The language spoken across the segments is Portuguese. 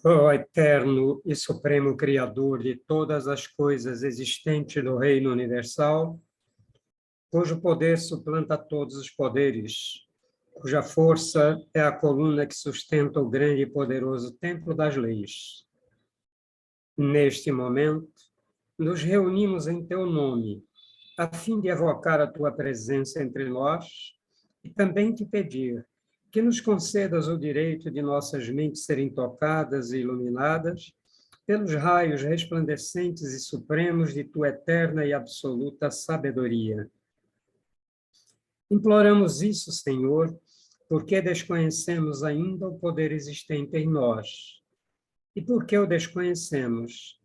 Ó eterno e supremo Criador de todas as coisas existentes do Reino Universal, cujo poder suplanta todos os poderes, cuja força é a coluna que sustenta o grande e poderoso templo das leis. Neste momento, nos reunimos em teu nome, a fim de evocar a tua presença entre nós e também te pedir que nos concedas o direito de nossas mentes serem tocadas e iluminadas pelos raios resplandecentes e supremos de tua eterna e absoluta sabedoria. Imploramos isso, Senhor, porque desconhecemos ainda o poder existente em nós. E porque o desconhecemos,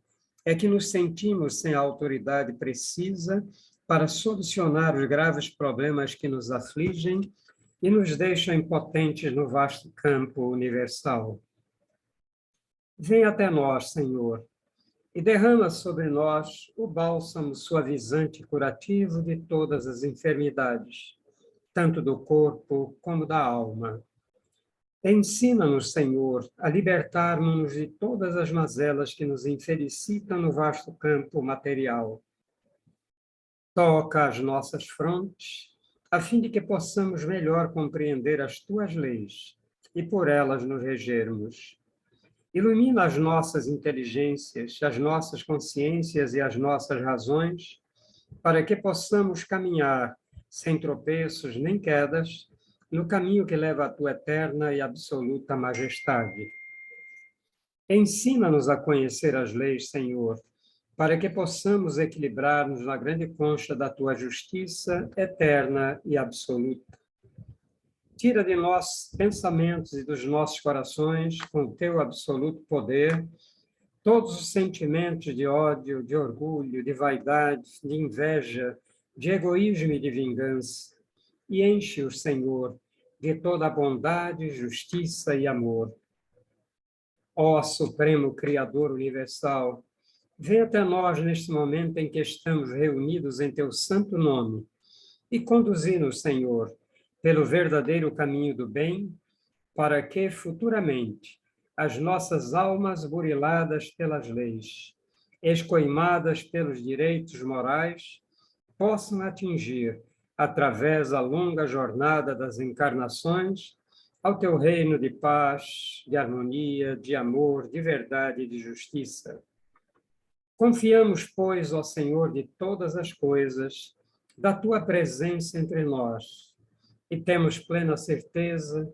é que nos sentimos sem a autoridade precisa para solucionar os graves problemas que nos afligem e nos deixam impotentes no vasto campo universal. Vem até nós, Senhor, e derrama sobre nós o bálsamo suavizante e curativo de todas as enfermidades, tanto do corpo como da alma. Ensina-nos, Senhor, a libertarmos-nos de todas as mazelas que nos infelicitam no vasto campo material. Toca as nossas frontes, a fim de que possamos melhor compreender as tuas leis e por elas nos regermos. Ilumina as nossas inteligências, as nossas consciências e as nossas razões, para que possamos caminhar sem tropeços nem quedas, no caminho que leva à tua eterna e absoluta majestade. Ensina-nos a conhecer as leis, Senhor, para que possamos equilibrar-nos na grande concha da tua justiça eterna e absoluta. Tira de nossos pensamentos e dos nossos corações, com o teu absoluto poder, todos os sentimentos de ódio, de orgulho, de vaidade, de inveja, de egoísmo e de vingança, e enche-os, Senhor, de toda a bondade, justiça e amor. Ó Supremo Criador Universal, vem até nós neste momento em que estamos reunidos em teu santo nome e conduzi-nos, Senhor, pelo verdadeiro caminho do bem, para que, futuramente, as nossas almas buriladas pelas leis, escoimadas pelos direitos morais, possam atingir, através da longa jornada das encarnações, ao teu reino de paz, de harmonia, de amor, de verdade e de justiça. Confiamos, pois, ó Senhor de todas as coisas, da tua presença entre nós, e temos plena certeza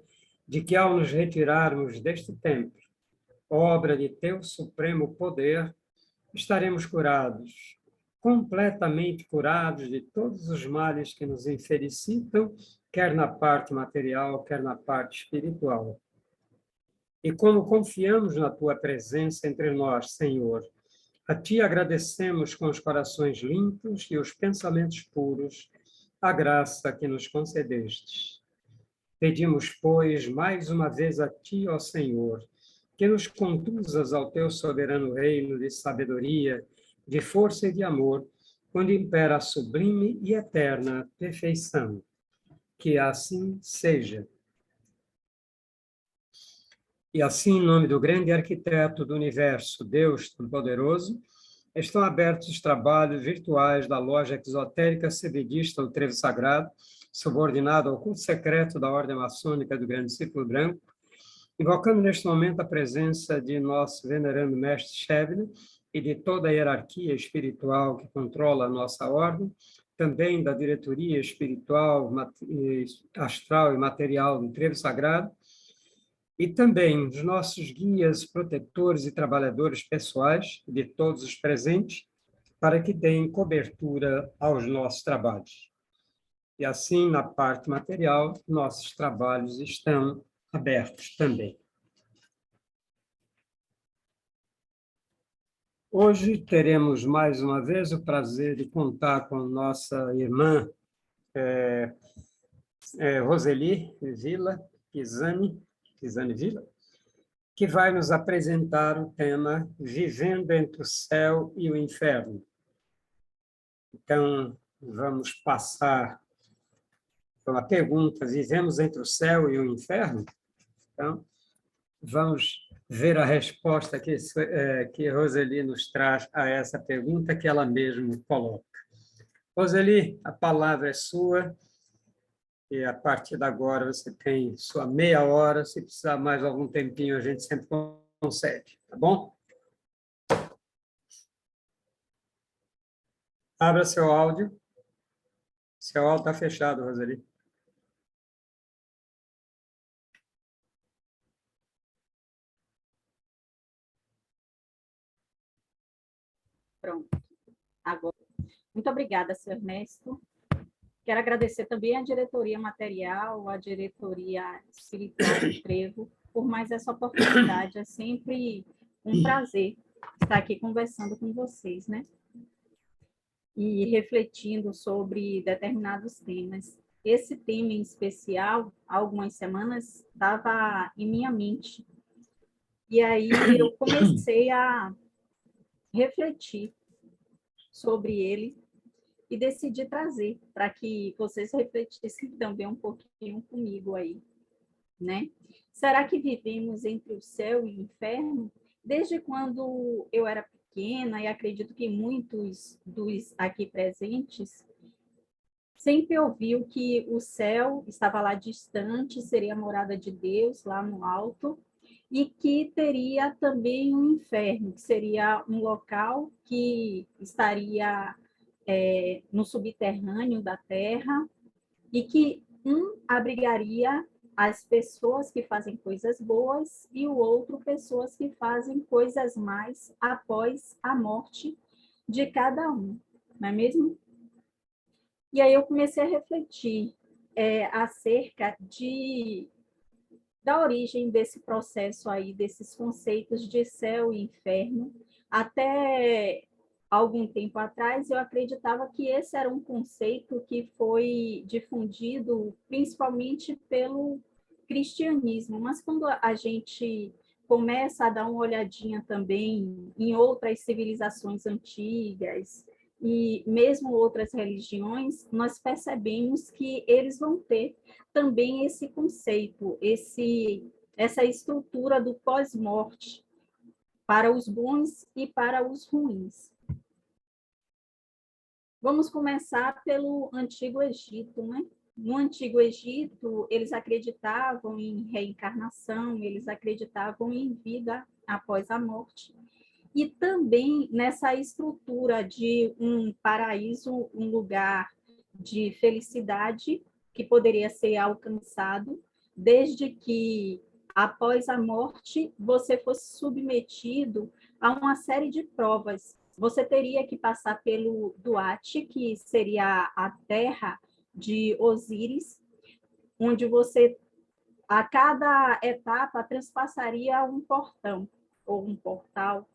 de que, ao nos retirarmos deste templo, obra de teu supremo poder, estaremos curados, completamente curados de todos os males que nos infelicitam, quer na parte material, quer na parte espiritual. E como confiamos na tua presença entre nós, Senhor, a ti agradecemos com os corações limpos e os pensamentos puros a graça que nos concedestes. Pedimos, pois, mais uma vez a ti, ó Senhor, que nos conduzas ao teu soberano reino de sabedoria, de força e de amor, onde impera a sublime e eterna perfeição. Que assim seja. E assim, em nome do grande arquiteto do universo, Deus Todo-Poderoso, estão abertos os trabalhos virtuais da loja exotérica cebedista do Trevo Sagrado, subordinado ao culto secreto da Ordem Maçônica do Grande Círculo Branco, invocando neste momento a presença de nosso venerando mestre Shevna e de toda a hierarquia espiritual que controla a nossa ordem, também da diretoria espiritual, astral e material do Trevo Sagrado, e também dos nossos guias, protetores e trabalhadores pessoais, de todos os presentes, para que deem cobertura aos nossos trabalhos. E assim, na parte material, nossos trabalhos estão abertos também. Hoje teremos mais uma vez o prazer de contar com nossa irmã Roseli Vila Pisani Vila, que vai nos apresentar o tema Vivendo entre o Céu e o Inferno. Então, vamos passar pela pergunta: vivemos entre o céu e o inferno? Então, vamos ver a resposta que Roseli nos traz a essa pergunta que ela mesma coloca. Roseli, a palavra é sua, e a partir de agora você tem sua meia hora. Se precisar mais algum tempinho, a gente sempre consegue, tá bom? Abra seu áudio. Seu áudio está fechado, Roseli. Pronto. Agora, muito obrigada, senhor Ernesto. Quero agradecer também à diretoria material, à diretoria espiritual do Trevo, por mais essa oportunidade. É sempre um prazer estar aqui conversando com vocês, né? E refletindo sobre determinados temas. Esse tema em especial, há algumas semanas, estava em minha mente. E aí eu comecei a refletir sobre ele e decidi trazer para que vocês refletissem também um pouquinho comigo aí, né? Será que vivemos entre o céu e o inferno? Desde quando eu era pequena, e acredito que muitos dos aqui presentes sempre ouviu que o céu estava lá distante, seria a morada de Deus, lá no alto, e que teria também um inferno, que seria um local que estaria no subterrâneo da terra, e que um abrigaria as pessoas que fazem coisas boas e o outro pessoas que fazem coisas más após a morte de cada um, não é mesmo? E aí eu comecei a refletir acerca da origem desse processo aí, desses conceitos de céu e inferno. Até algum tempo atrás, eu acreditava que esse era um conceito que foi difundido principalmente pelo cristianismo, mas quando a gente começa a dar uma olhadinha também em outras civilizações antigas e mesmo outras religiões, nós percebemos que eles vão ter também esse conceito, essa estrutura do pós-morte para os bons e para os ruins. Vamos começar pelo Antigo Egito, né? No Antigo Egito, eles acreditavam em reencarnação, eles acreditavam em vida após a morte. E também nessa estrutura de um paraíso, um lugar de felicidade que poderia ser alcançado, desde que, após a morte, você fosse submetido a uma série de provas. Você teria que passar pelo Duat, que seria a terra de Osíris, onde você, a cada etapa, transpassaria um portão ou um portal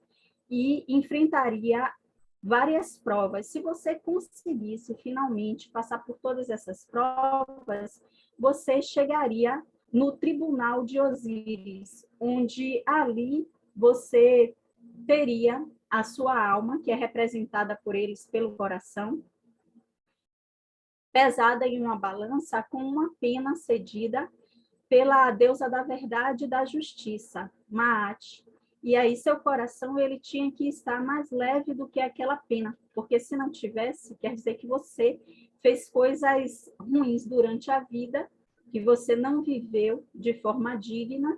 e enfrentaria várias provas. Se você conseguisse finalmente passar por todas essas provas, você chegaria no tribunal de Osíris, onde ali você teria a sua alma, que é representada por eles pelo coração, pesada em uma balança com uma pena cedida pela deusa da verdade e da justiça, Maat. E aí seu coração ele tinha que estar mais leve do que aquela pena, porque se não tivesse, quer dizer que você fez coisas ruins durante a vida, que você não viveu de forma digna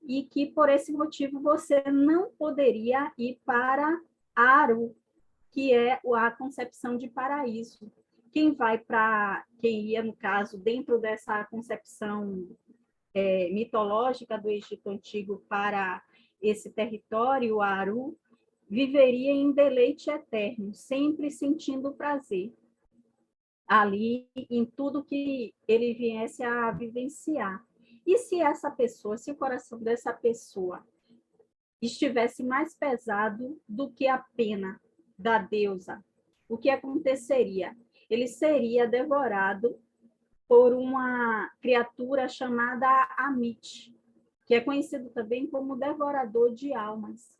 e que por esse motivo você não poderia ir para Aru, que é a concepção de paraíso. Quem ia, no caso, dentro dessa concepção mitológica do Egito Antigo para esse território, Aru, viveria em deleite eterno, sempre sentindo prazer ali em tudo que ele viesse a vivenciar. E se essa pessoa, se o coração dessa pessoa estivesse mais pesado do que a pena da deusa, o que aconteceria? Ele seria devorado por uma criatura chamada Amit, que é conhecido também como devorador de almas,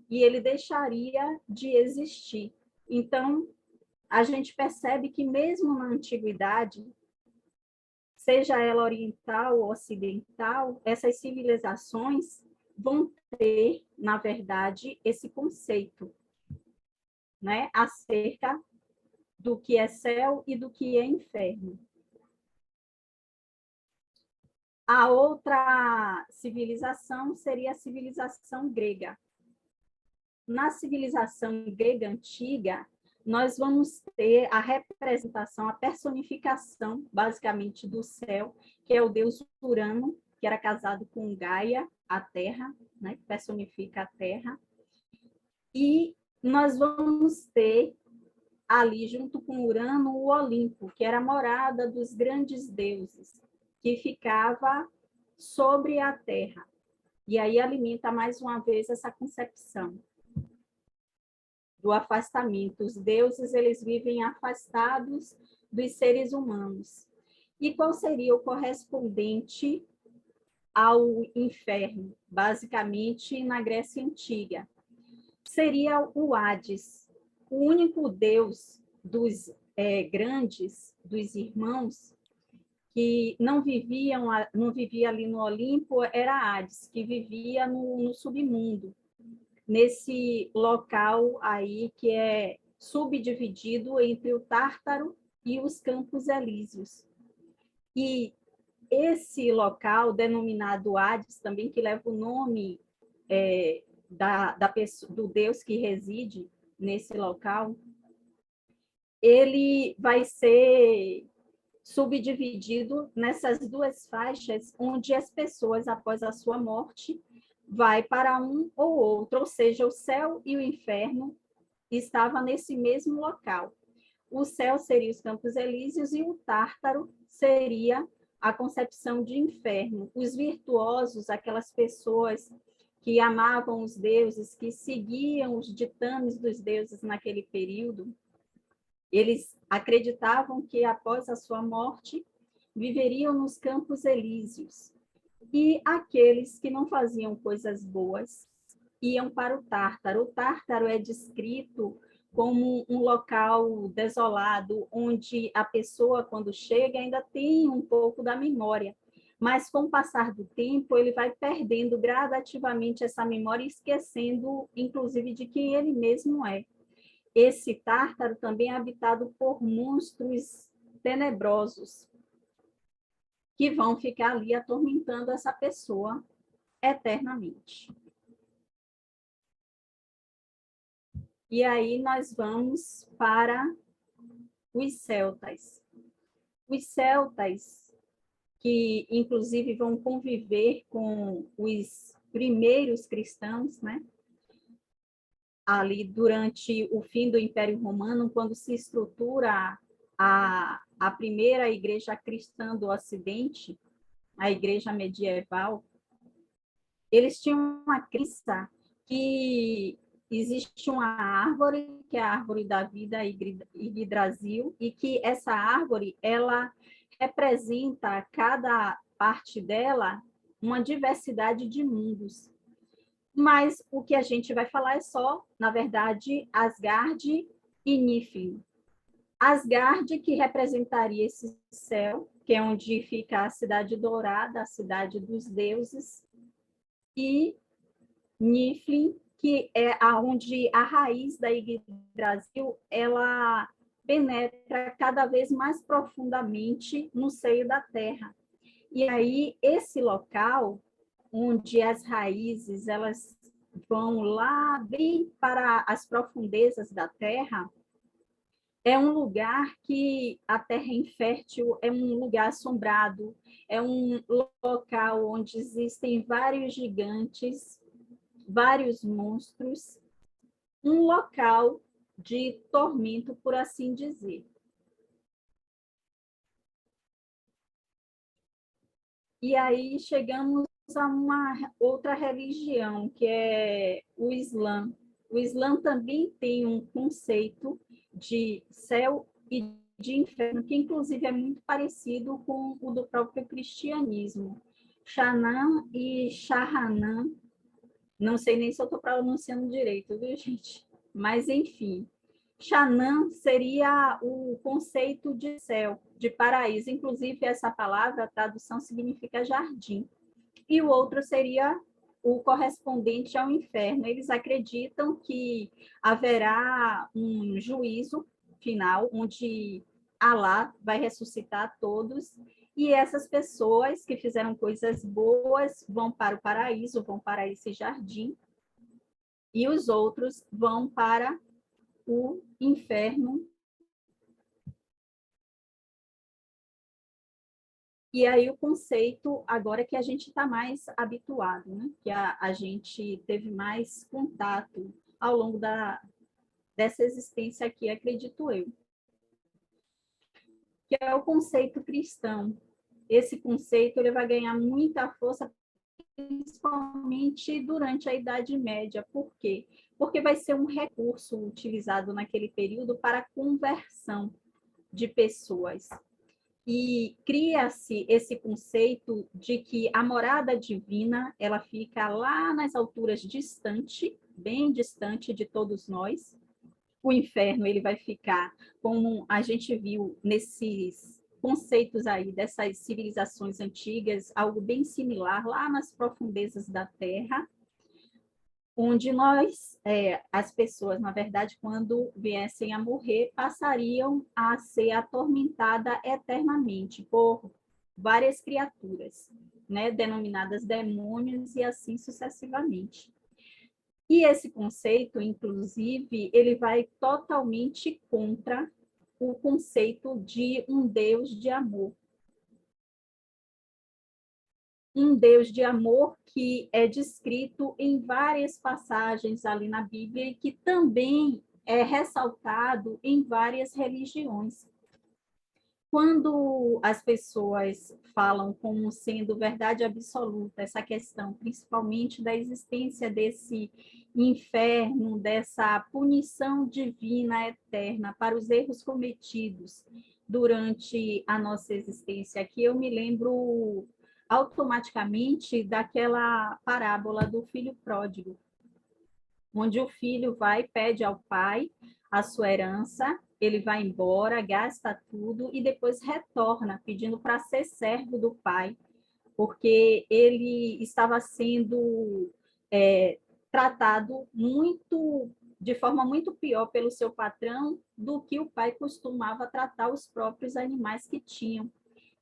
e ele deixaria de existir. Então, a gente percebe que mesmo na antiguidade, seja ela oriental ou ocidental, essas civilizações vão ter, na verdade, esse conceito, né, acerca do que é céu e do que é inferno. A outra civilização seria a civilização grega. Na civilização grega antiga, nós vamos ter a representação, a personificação, basicamente, do céu, que é o deus Urano, que era casado com Gaia, a terra, né, que personifica a terra. E nós vamos ter ali, junto com Urano, o Olimpo, que era a morada dos grandes deuses, que ficava sobre a terra. E aí alimenta mais uma vez essa concepção do afastamento. Os deuses, eles vivem afastados dos seres humanos. E qual seria o correspondente ao inferno, basicamente na Grécia Antiga? Seria o Hades, o único deus dos grandes, dos irmãos, que não vivia ali no Olimpo, era Hades, que vivia no submundo, nesse local aí que é subdividido entre o Tártaro e os Campos Elíseos. E esse local, denominado Hades, também que leva o nome do Deus que reside nesse local, ele vai ser subdividido nessas duas faixas, onde as pessoas, após a sua morte, vai para um ou outro, ou seja, o céu e o inferno estavam nesse mesmo local. O céu seria os Campos Elíseos e o Tártaro seria a concepção de inferno. Os virtuosos, aquelas pessoas que amavam os deuses, que seguiam os ditames dos deuses naquele período, eles acreditavam que após a sua morte viveriam nos Campos Elíseos. E aqueles que não faziam coisas boas iam para o Tártaro. O Tártaro é descrito como um local desolado, onde a pessoa, quando chega, ainda tem um pouco da memória. Mas, com o passar do tempo, ele vai perdendo gradativamente essa memória, esquecendo, inclusive, de quem ele mesmo é. Esse Tártaro também é habitado por monstros tenebrosos, que vão ficar ali atormentando essa pessoa eternamente. E aí nós vamos para os celtas. Os celtas, que inclusive vão conviver com os primeiros cristãos, né? Ali durante o fim do Império Romano, quando se estrutura a primeira igreja cristã do Ocidente, a igreja medieval, eles tinham uma crença que existe uma árvore, que é a árvore da vida, Yggdrasil, e que essa árvore, ela representa, cada parte dela, uma diversidade de mundos. Mas o que a gente vai falar é só, na verdade, Asgard e Niflheim. Asgard, que representaria esse céu, que é onde fica a cidade dourada, a cidade dos deuses, e Niflheim, que é onde a raiz da Yggdrasil, ela penetra cada vez mais profundamente no seio da terra. E aí, esse local, onde as raízes elas vão lá bem para as profundezas da terra, é um lugar que a terra infértil é um lugar assombrado, é um local onde existem vários gigantes, vários monstros, um local de tormento, por assim dizer. E aí chegamos a uma outra religião, que é o Islã. O Islã também tem um conceito de céu e de inferno, que inclusive é muito parecido com o do próprio cristianismo. Shanam e Shahanam, não sei nem se eu estou pronunciando direito, viu, gente? Mas, enfim, Xanã seria o conceito de céu, de paraíso. Inclusive, essa palavra, a tradução significa jardim. E o outro seria o correspondente ao inferno. Eles acreditam que haverá um juízo final, onde Alá vai ressuscitar todos, e essas pessoas que fizeram coisas boas vão para o paraíso, vão para esse jardim, e os outros vão para o inferno. E aí o conceito, agora que a gente está mais habituado, né? Que a gente teve mais contato ao longo dessa existência aqui, acredito eu, que é o conceito cristão. Esse conceito ele vai ganhar muita força, principalmente durante a Idade Média. Por quê? Porque vai ser um recurso utilizado naquele período para a conversão de pessoas. E cria-se esse conceito de que a morada divina ela fica lá nas alturas distante, bem distante de todos nós. O inferno ele vai ficar, como a gente viu nesses conceitos aí dessas civilizações antigas, algo bem similar lá nas profundezas da Terra, onde nós, as pessoas, na verdade, quando viessem a morrer, passariam a ser atormentadas eternamente por várias criaturas, né, denominadas demônios e assim sucessivamente. E esse conceito, inclusive, ele vai totalmente contra o conceito de um Deus de amor. Um Deus de amor que é descrito em várias passagens ali na Bíblia e que também é ressaltado em várias religiões. Quando as pessoas falam como sendo verdade absoluta essa questão, principalmente da existência desse inferno, dessa punição divina eterna para os erros cometidos durante a nossa existência aqui, eu me lembro automaticamente daquela parábola do filho pródigo, onde o filho vai e pede ao pai a sua herança, ele vai embora, gasta tudo e depois retorna pedindo para ser servo do pai, porque ele estava sendo tratado de forma muito pior pelo seu patrão do que o pai costumava tratar os próprios animais que tinham.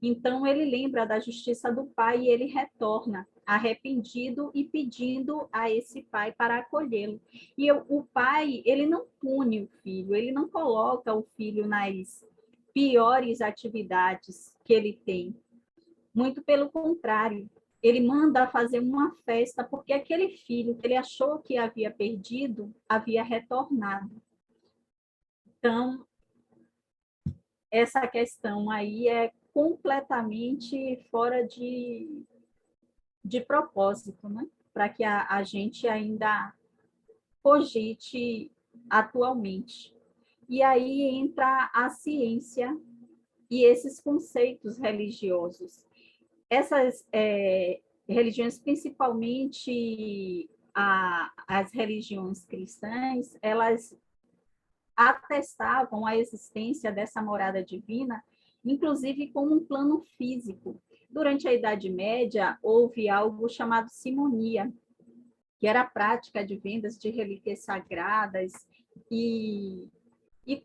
Então, ele lembra da justiça do pai e ele retorna arrependido e pedindo a esse pai para acolhê-lo. E o pai, ele não pune o filho, ele não coloca o filho nas piores atividades que ele tem. Muito pelo contrário, ele manda fazer uma festa porque aquele filho que ele achou que havia perdido, havia retornado. Então, essa questão aí é completamente fora de propósito, né? Para que a gente ainda cogite atualmente. E aí entra a ciência e esses conceitos religiosos. Essas religiões, principalmente as religiões cristãs, elas atestavam a existência dessa morada divina, inclusive como um plano físico. Durante a Idade Média, houve algo chamado simonia, que era a prática de vendas de relíquias sagradas e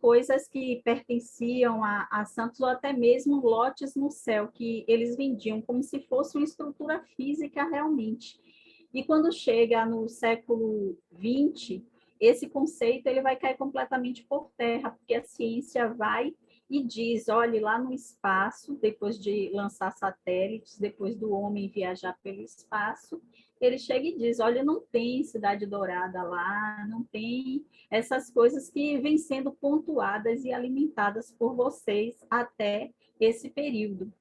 coisas que pertenciam a santos, ou até mesmo lotes no céu, que eles vendiam como se fosse uma estrutura física realmente. E quando chega no século XX, esse conceito ele vai cair completamente por terra, porque a ciência vai e diz, olhe, lá no espaço, depois de lançar satélites, depois do homem viajar pelo espaço, ele chega e diz, olha, não tem cidade dourada lá, não tem essas coisas que vêm sendo pontuadas e alimentadas por vocês até esse período.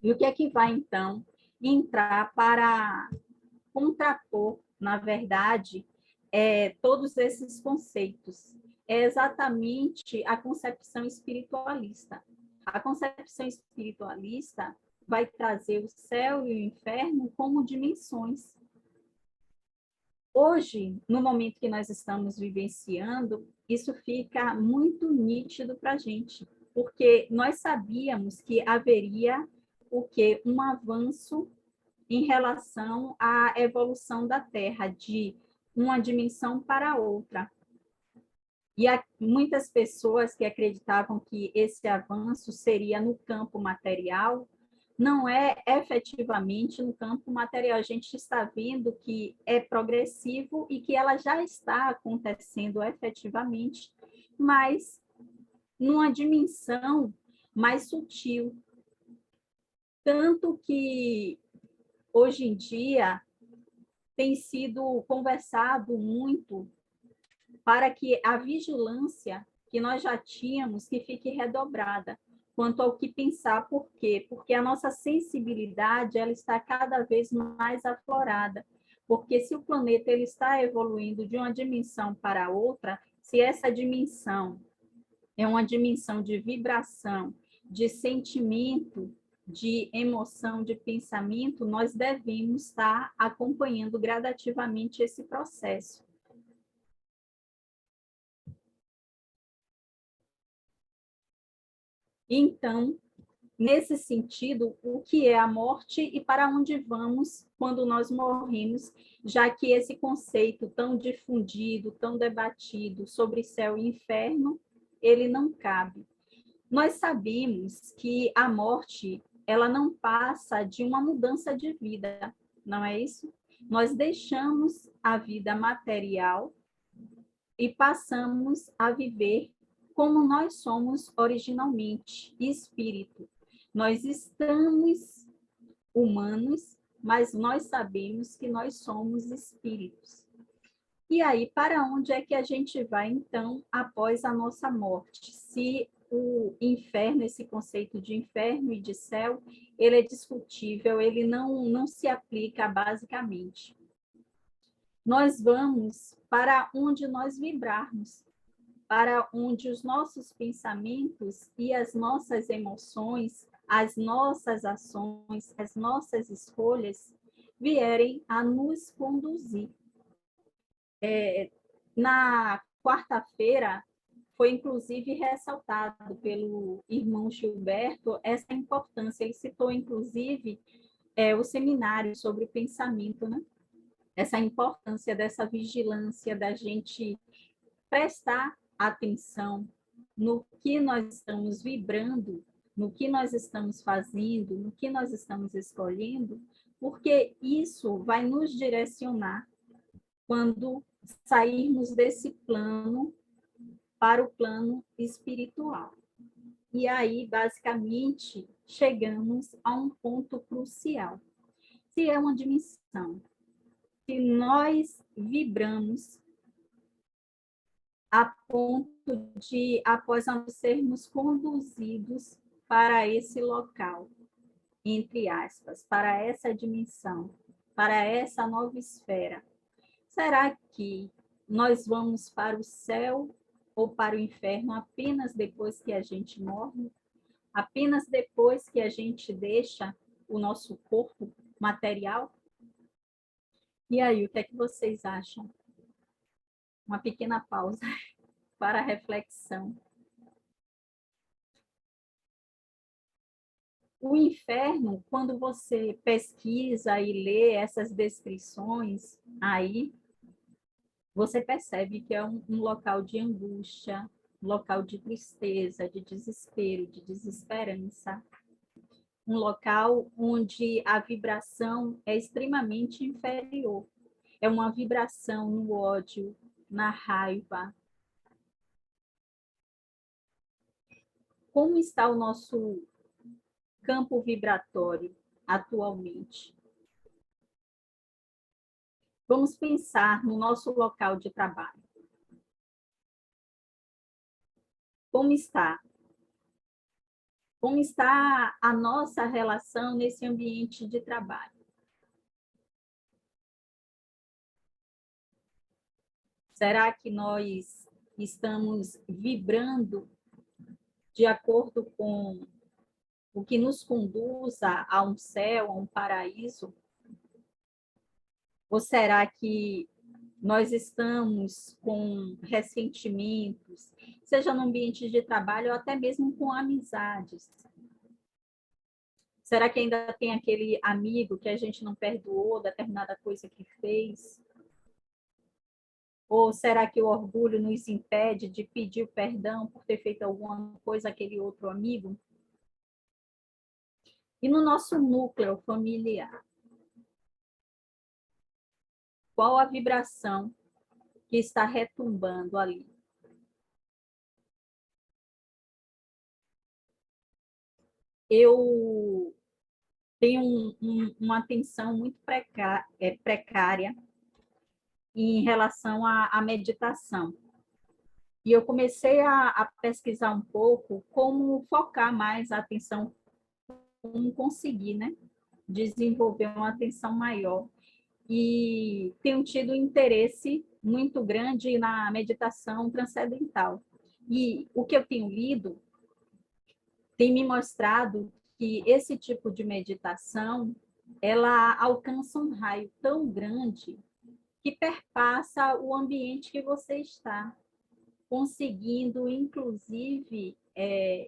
E o que é que vai, então, entrar para contrapor, na verdade, todos esses conceitos? É exatamente a concepção espiritualista. A concepção espiritualista vai trazer o céu e o inferno como dimensões. Hoje, no momento que nós estamos vivenciando, isso fica muito nítido para a gente, porque nós sabíamos que haveria o quê? Um avanço em relação à evolução da Terra, de uma dimensão para outra. E há muitas pessoas que acreditavam que esse avanço seria no campo material, não é efetivamente no campo material. A gente está vendo que é progressivo e que ela já está acontecendo efetivamente, mas numa dimensão mais sutil. Tanto que, hoje em dia, tem sido conversado muito para que a vigilância que nós já tínhamos que fique redobrada quanto ao que pensar. Por quê? Porque a nossa sensibilidade ela está cada vez mais aflorada. Porque se o planeta ele está evoluindo de uma dimensão para outra, se essa dimensão é uma dimensão de vibração, de sentimento, de emoção, de pensamento, nós devemos estar acompanhando gradativamente esse processo. Então, nesse sentido, o que é a morte e para onde vamos quando nós morremos, já que esse conceito tão difundido, tão debatido sobre céu e inferno, ele não cabe. Nós sabemos que a morte, ela não passa de uma mudança de vida, não é isso? Nós deixamos a vida material e passamos a viver como nós somos originalmente, espírito. Nós estamos humanos, mas nós sabemos que nós somos espíritos. E aí, para onde é que a gente vai, então, após a nossa morte? Se o inferno, esse conceito de inferno e de céu, ele é discutível, ele não se aplica basicamente. Nós vamos para onde nós vibrarmos, para onde os nossos pensamentos e as nossas emoções, as nossas ações, as nossas escolhas vierem a nos conduzir. Na quarta-feira, foi inclusive ressaltado pelo irmão Gilberto essa importância. Ele citou, inclusive, o seminário sobre o pensamento, né? Essa importância dessa vigilância, da gente prestar atenção no que nós estamos vibrando, no que nós estamos fazendo, no que nós estamos escolhendo, porque isso vai nos direcionar quando sairmos desse plano para o plano espiritual. E aí, basicamente, chegamos a um ponto crucial. Se é uma dimensão, se nós vibramos a ponto de, após sermos conduzidos para esse local, entre aspas, para essa dimensão, para essa nova esfera, será que nós vamos para o céu ou para o inferno apenas depois que a gente morre? Apenas depois que a gente deixa o nosso corpo material? E aí, o que é que vocês acham? Uma pequena pausa para reflexão. O inferno, quando você pesquisa e lê essas descrições aí, você percebe que é um local de angústia, um local de tristeza, de desespero, de desesperança, um local onde a vibração é extremamente inferior. É uma vibração no ódio, na raiva. Como está o nosso campo vibratório atualmente? Vamos pensar no nosso local de trabalho. Como está? Como está a nossa relação nesse ambiente de trabalho? Será que nós estamos vibrando de acordo com o que nos conduza a um céu, a um paraíso? Ou será que nós estamos com ressentimentos, seja no ambiente de trabalho ou até mesmo com amizades. Será que ainda tem aquele amigo que a gente não perdoou determinada coisa que fez? Ou será que o orgulho nos impede de pedir o perdão por ter feito alguma coisa àquele outro amigo? E no nosso núcleo familiar, qual a vibração que está retumbando ali? Eu tenho uma atenção muito precária em relação à meditação. E eu comecei a pesquisar um pouco como focar mais a atenção, como conseguir, né, desenvolver uma atenção maior. E tenho tido interesse muito grande na meditação transcendental. E o que eu tenho lido tem me mostrado que esse tipo de meditação, ela alcança um raio tão grande que perpassa o ambiente que você está, conseguindo, inclusive,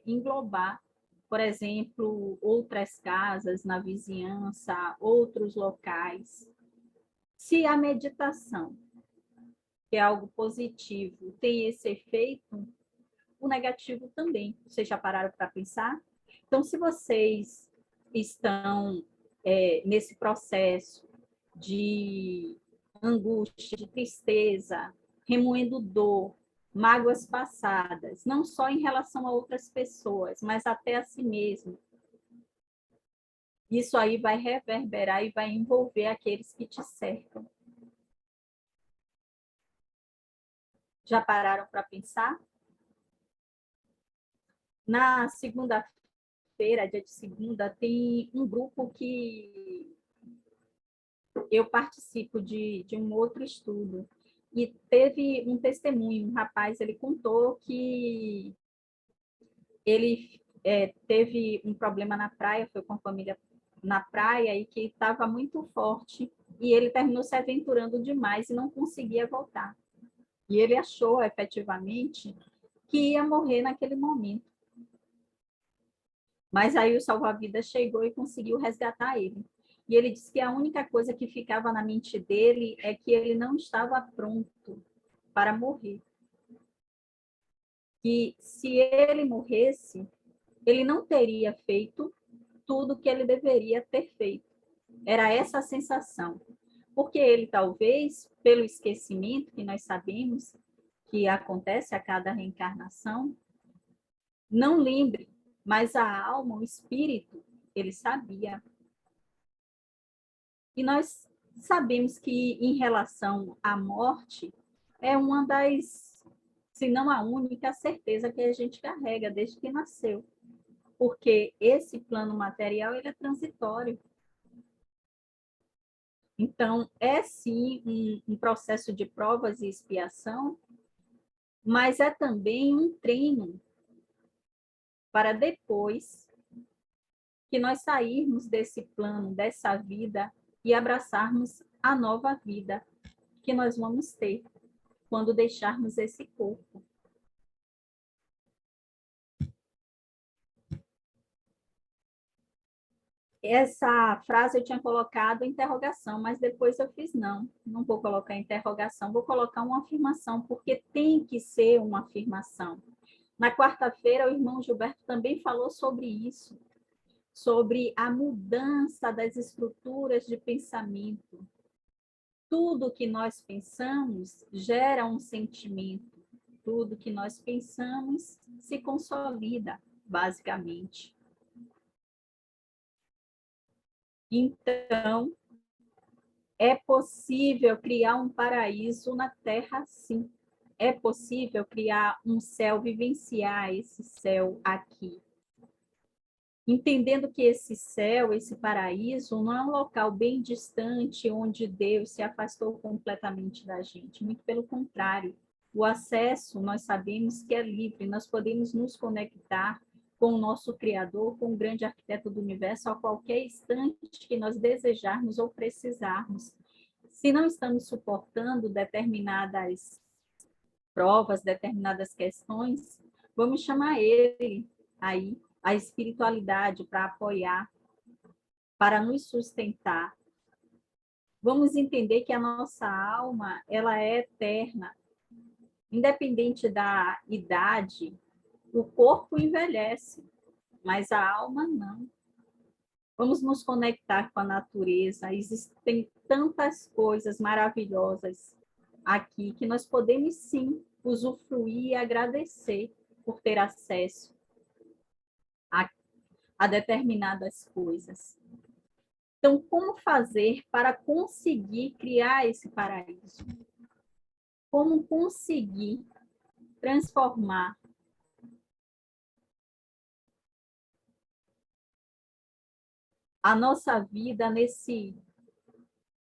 englobar, por exemplo, outras casas na vizinhança, outros locais. Se a meditação, que é algo positivo, tem esse efeito, o negativo também. Vocês já pararam para pensar? Então, se vocês estão nesse processo de angústia, de tristeza, remoendo dor, mágoas passadas, não só em relação a outras pessoas, mas até a si mesmo, isso aí vai reverberar e vai envolver aqueles que te cercam. Já pararam para pensar? Na segunda-feira, dia de segunda, tem um grupo que eu participo de um outro estudo. E teve um testemunho, um rapaz, ele contou que ele teve um problema na praia, foi com a família na praia e que estava muito forte. E ele terminou se aventurando demais e não conseguia voltar. E ele achou, efetivamente, que ia morrer naquele momento. Mas aí o salva-vidas chegou e conseguiu resgatar ele. E ele disse que a única coisa que ficava na mente dele é que ele não estava pronto para morrer. Que se ele morresse, ele não teria feito tudo que ele deveria ter feito. Era essa a sensação. Porque ele talvez, pelo esquecimento que nós sabemos que acontece a cada reencarnação, não lembre, mas a alma, o espírito, ele sabia. E nós sabemos que, em relação à morte, é uma das, se não a única, certeza que a gente carrega desde que nasceu. Porque esse plano material, ele é transitório. Então, é sim um processo de provas e expiação, mas é também um treino para depois que nós sairmos desse plano, dessa vida, e abraçarmos a nova vida que nós vamos ter quando deixarmos esse corpo. Essa frase eu tinha colocado interrogação, mas depois eu fiz não vou colocar interrogação, vou colocar uma afirmação, porque tem que ser uma afirmação. Na quarta-feira, o irmão Gilberto também falou sobre isso, sobre a mudança das estruturas de pensamento. Tudo que nós pensamos gera um sentimento. Tudo que nós pensamos se consolida, basicamente. Então, é possível criar um paraíso na Terra, sim. É possível criar um céu, vivenciar esse céu aqui. Entendendo que esse céu, esse paraíso, não é um local bem distante onde Deus se afastou completamente da gente. Muito pelo contrário. O acesso, nós sabemos que é livre. Nós podemos nos conectar com o nosso Criador, com o grande arquiteto do universo, a qualquer instante que nós desejarmos ou precisarmos. Se não estamos suportando determinadas provas, determinadas questões, vamos chamar ele aí, a espiritualidade, para apoiar, para nos sustentar. Vamos entender que a nossa alma, ela é eterna. Independente da idade, o corpo envelhece, mas a alma não. Vamos nos conectar com a natureza. Existem tantas coisas maravilhosas aqui que nós podemos sim usufruir e agradecer por ter acesso a determinadas coisas. Então, como fazer para conseguir criar esse paraíso? Como conseguir transformar a nossa vida nesse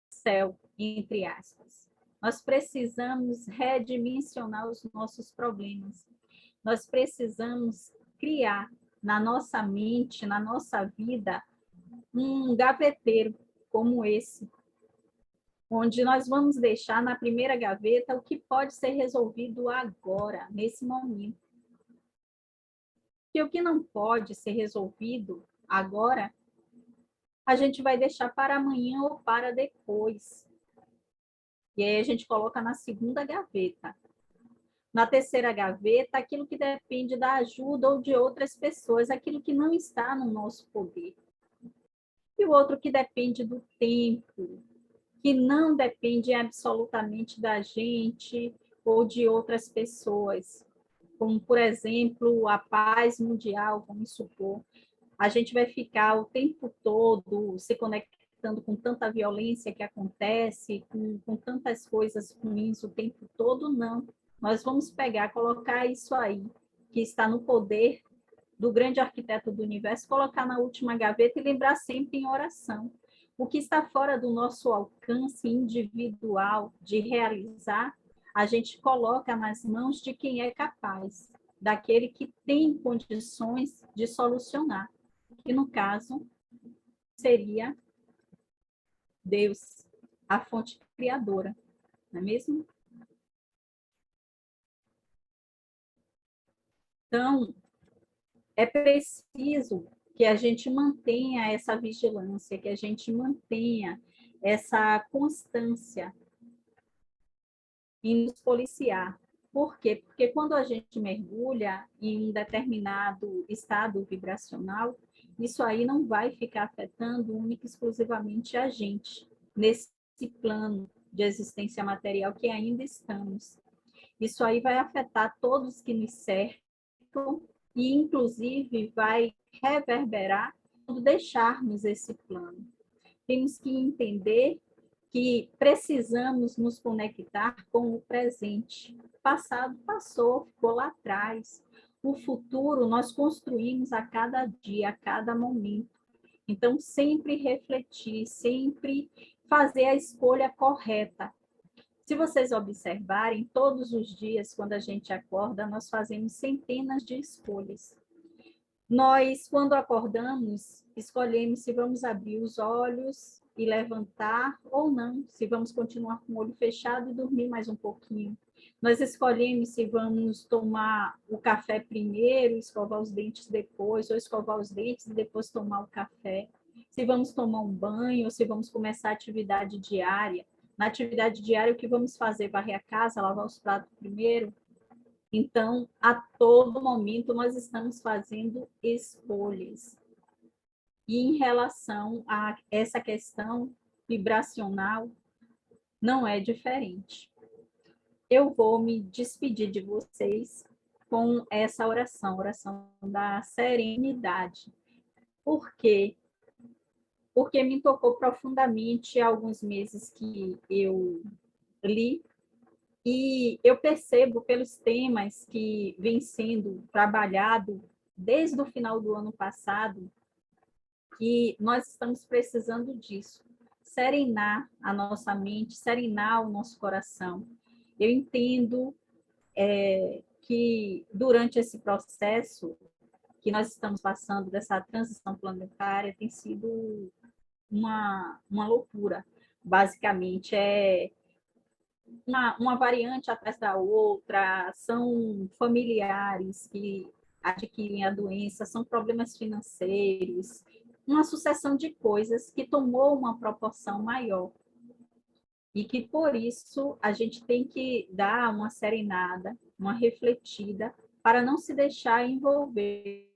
céu, entre aspas? Nós precisamos redimensionar os nossos problemas. Nós precisamos criar na nossa mente, na nossa vida, um gaveteiro como esse, onde nós vamos deixar na primeira gaveta o que pode ser resolvido agora, nesse momento. E o que não pode ser resolvido agora, a gente vai deixar para amanhã ou para depois. E aí a gente coloca na segunda gaveta. Na terceira gaveta, aquilo que depende da ajuda ou de outras pessoas, aquilo que não está no nosso poder. E o outro que depende do tempo, que não depende absolutamente da gente ou de outras pessoas, como, por exemplo, a paz mundial, vamos supor. A gente vai ficar o tempo todo se conectando com tanta violência que acontece, com tantas coisas ruins o tempo todo, não. Nós vamos pegar, colocar isso aí, que está no poder do grande arquiteto do universo, colocar na última gaveta e lembrar sempre em oração. O que está fora do nosso alcance individual de realizar, a gente coloca nas mãos de quem é capaz, daquele que tem condições de solucionar, que no caso seria Deus, a fonte criadora, não é mesmo? Então, é preciso que a gente mantenha essa vigilância, que a gente mantenha essa constância em nos policiar. Por quê? Porque quando a gente mergulha em um determinado estado vibracional, isso aí não vai ficar afetando única e exclusivamente a gente, nesse plano de existência material que ainda estamos. Isso aí vai afetar todos que nos cercam e, inclusive, vai reverberar quando deixarmos esse plano. Temos que entender que precisamos nos conectar com o presente. O passado passou, ficou lá atrás. O futuro nós construímos a cada dia, a cada momento. Então, sempre refletir, sempre fazer a escolha correta. Se vocês observarem, todos os dias, quando a gente acorda, nós fazemos centenas de escolhas. Nós, quando acordamos, escolhemos se vamos abrir os olhos e levantar ou não, se vamos continuar com o olho fechado e dormir mais um pouquinho. Nós escolhemos se vamos tomar o café primeiro, escovar os dentes depois, ou escovar os dentes e depois tomar o café. Se vamos tomar um banho, ou se vamos começar a atividade diária. Na atividade diária, o que vamos fazer? Varrer a casa, lavar os pratos primeiro? Então, a todo momento, nós estamos fazendo escolhas. E em relação a essa questão vibracional, não é diferente. Eu vou me despedir de vocês com essa oração, oração da serenidade. Por quê? Porque me tocou profundamente há alguns meses que eu li. E eu percebo pelos temas que vem sendo trabalhado desde o final do ano passado, que nós estamos precisando disso, serenar a nossa mente, serenar o nosso coração. Eu entendo que durante esse processo que nós estamos passando, dessa transição planetária, tem sido uma loucura, basicamente é uma variante atrás da outra, são familiares que adquirem a doença, são problemas financeiros, uma sucessão de coisas que tomou uma proporção maior. E que, por isso, a gente tem que dar uma serenada, uma refletida, para não se deixar envolver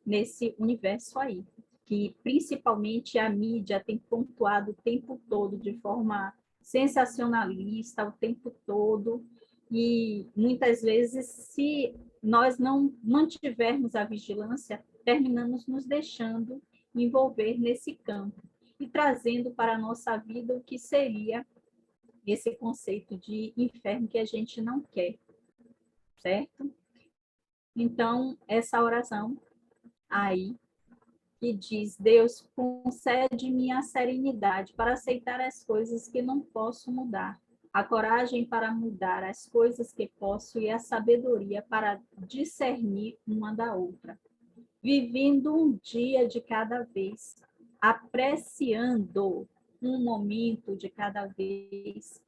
nesse universo aí, que principalmente a mídia tem pontuado o tempo todo de forma sensacionalista, o tempo todo, e muitas vezes, se nós não mantivermos a vigilância, terminamos nos deixando envolver nesse campo e trazendo para a nossa vida o que seria esse conceito de inferno que a gente não quer, certo? Então, essa oração aí, que diz: Deus, concede-me a serenidade para aceitar as coisas que não posso mudar, a coragem para mudar as coisas que posso e a sabedoria para discernir uma da outra, vivendo um dia de cada vez, apreciando um momento de cada vez,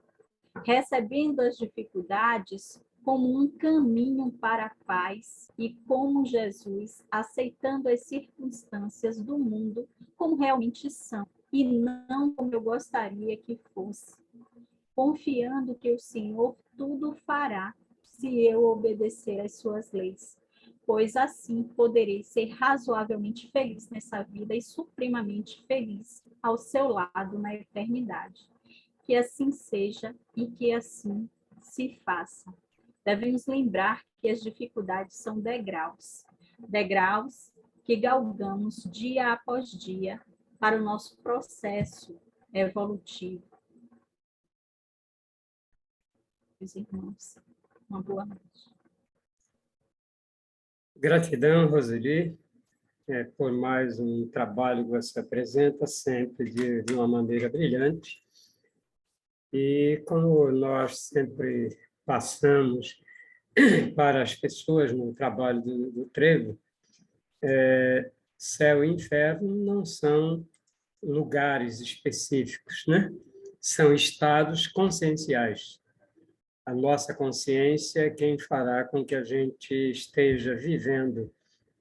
recebendo as dificuldades como um caminho para a paz e como Jesus, aceitando as circunstâncias do mundo como realmente são e não como eu gostaria que fosse, confiando que o Senhor tudo fará se eu obedecer às suas leis, pois assim poderei ser razoavelmente feliz nessa vida e supremamente feliz ao seu lado na eternidade. Que assim seja e que assim se faça. Devemos lembrar que as dificuldades são degraus, degraus que galgamos dia após dia para o nosso processo evolutivo. Meus irmãos, uma boa noite. Gratidão, Roseli, por mais um trabalho que você apresenta, sempre de uma maneira brilhante. E como nós sempre passamos para as pessoas no trabalho do Trevo, céu e inferno não são lugares específicos, né? São estados conscienciais. A nossa consciência é quem fará com que a gente esteja vivendo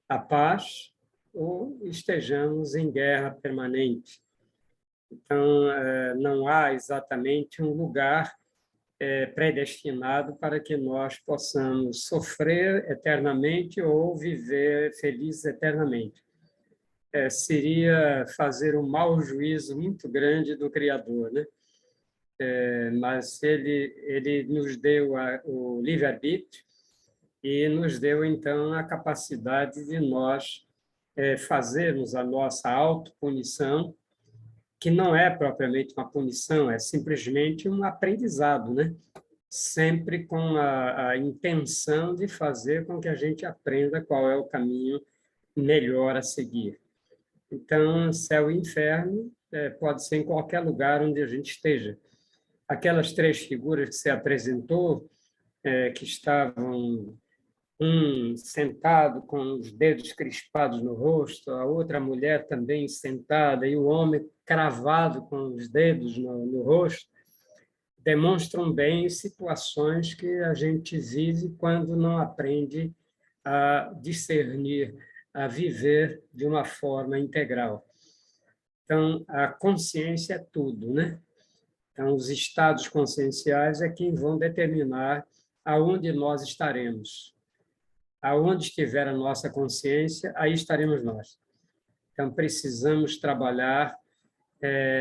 a paz ou estejamos em guerra permanente. Então, não há exatamente um lugar predestinado para que nós possamos sofrer eternamente ou viver felizes eternamente. Seria fazer um mau juízo muito grande do Criador, né? Mas ele nos deu o livre-arbítrio e nos deu, então, a capacidade de nós fazermos a nossa autopunição, que não é propriamente uma punição, é simplesmente um aprendizado, né? Sempre com a intenção de fazer com que a gente aprenda qual é o caminho melhor a seguir. Então, céu e inferno pode ser em qualquer lugar onde a gente esteja. Aquelas três figuras que você apresentou, que estavam um sentado com os dedos crispados no rosto, a outra mulher também sentada e o homem cravado com os dedos no rosto, demonstram bem situações que a gente vive quando não aprende a discernir, a viver de uma forma integral. Então, a consciência é tudo, né? Então, os estados conscienciais é quem vão determinar aonde nós estaremos. Aonde estiver a nossa consciência, aí estaremos nós. Então, precisamos trabalhar,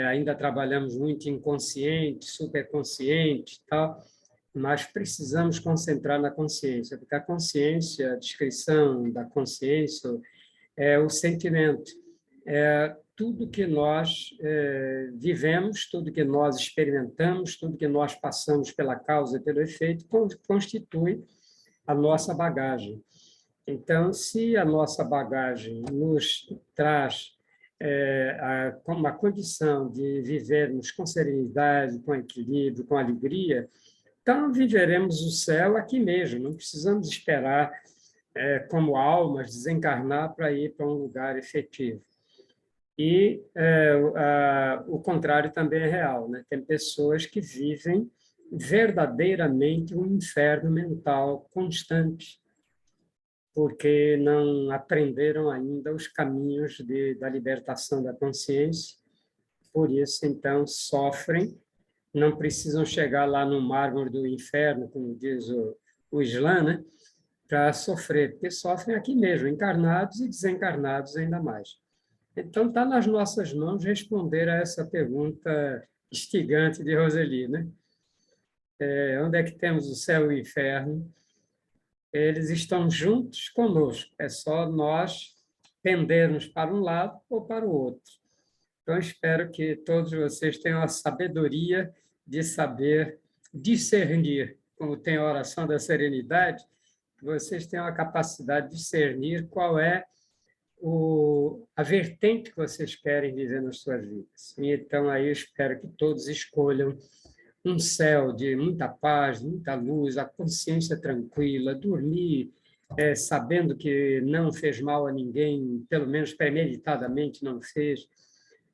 ainda trabalhamos muito inconsciente, superconsciente, tal, mas precisamos concentrar na consciência, porque a consciência, a descrição da consciência é o sentimento, é tudo que nós vivemos, tudo que nós experimentamos, tudo que nós passamos pela causa e pelo efeito, constitui a nossa bagagem. Então, se a nossa bagagem nos traz uma condição de vivermos com serenidade, com equilíbrio, com alegria, então viveremos o céu aqui mesmo, não precisamos esperar como almas desencarnar para ir para um lugar efetivo. E o contrário também é real, né? Tem pessoas que vivem verdadeiramente um inferno mental constante, porque não aprenderam ainda os caminhos da libertação da consciência, por isso, então, sofrem, não precisam chegar lá no mármore do inferno, como diz o Islã, né? Para sofrer, porque sofrem aqui mesmo, encarnados e desencarnados ainda mais. Então, está nas nossas mãos responder a essa pergunta instigante de Roseli, né? Onde é que temos o céu e o inferno? Eles estão juntos conosco, é só nós pendermos para um lado ou para o outro. Então, espero que todos vocês tenham a sabedoria de saber discernir, como tem a oração da serenidade, que vocês tenham a capacidade de discernir qual é a vertente que vocês querem viver nas suas vidas. E então, aí eu espero que todos escolham um céu de muita paz, muita luz, a consciência tranquila, dormir sabendo que não fez mal a ninguém, pelo menos premeditadamente não fez.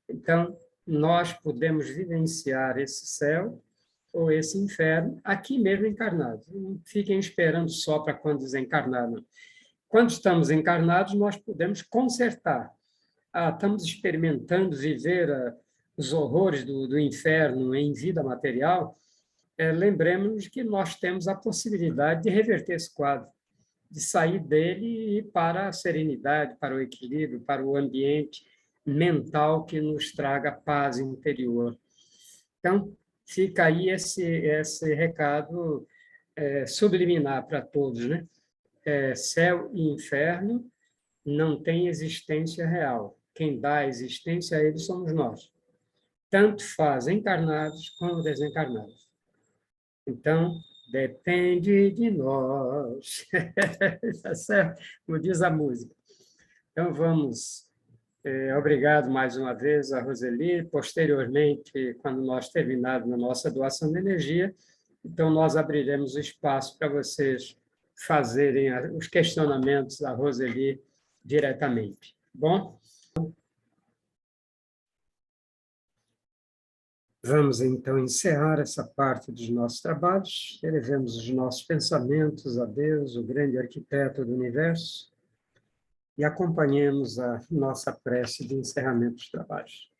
Então, nós podemos vivenciar esse céu ou esse inferno aqui mesmo encarnados. Não fiquem esperando só para quando desencarnar, não. Quando estamos encarnados, nós podemos consertar. Estamos experimentando viver os horrores do inferno em vida material, lembremos que nós temos a possibilidade de reverter esse quadro, de sair dele e ir para a serenidade, para o equilíbrio, para o ambiente mental que nos traga paz interior. Então, fica aí esse recado subliminar para todos, né? Céu e inferno não têm existência real. Quem dá a existência a eles somos nós. Tanto faz encarnados como desencarnados. Então, depende de nós. Tá certo? Como diz a música. Então, vamos. Obrigado mais uma vez a Roseli. Posteriormente, quando nós terminarmos a nossa doação de energia, então nós abriremos o espaço para vocês fazerem os questionamentos à Roseli diretamente. Bom? Vamos, então, encerrar essa parte dos nossos trabalhos. Elevemos os nossos pensamentos a Deus, o grande arquiteto do universo, e acompanhemos a nossa prece de encerramento dos trabalhos.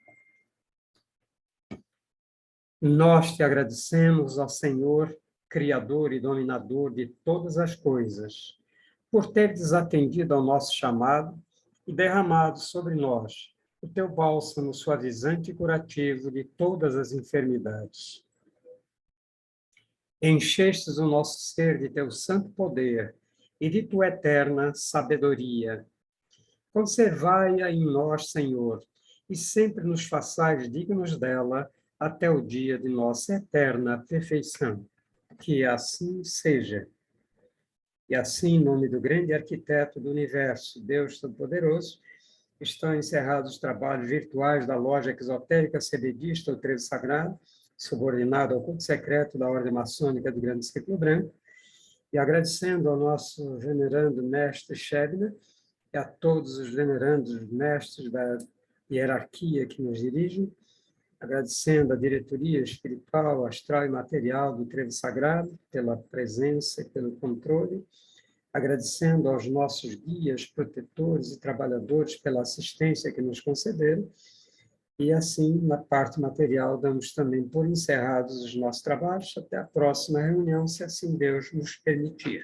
Nós te agradecemos, ó Senhor, Criador e Dominador de todas as coisas, por teres atendido ao nosso chamado e derramado sobre nós o teu bálsamo suavizante e curativo de todas as enfermidades. Enchestes o nosso ser de teu santo poder e de tua eterna sabedoria. Conservai-a em nós, Senhor, e sempre nos façais dignos dela até o dia de nossa eterna perfeição. Que assim seja. E assim, em nome do grande arquiteto do universo, Deus Todo-Poderoso, estão encerrados os trabalhos virtuais da loja exotérica CBDista, o Trevo Sagrado, subordinado ao culto secreto da Ordem Maçônica do Grande Círculo Branco, e agradecendo ao nosso venerando mestre Shebna e a todos os venerandos mestres da hierarquia que nos dirigem, agradecendo a diretoria espiritual, astral e material do Trevo Sagrado pela presença e pelo controle, agradecendo aos nossos guias, protetores e trabalhadores pela assistência que nos concederam, e assim, na parte material, damos também por encerrados os nossos trabalhos. Até a próxima reunião, se assim Deus nos permitir.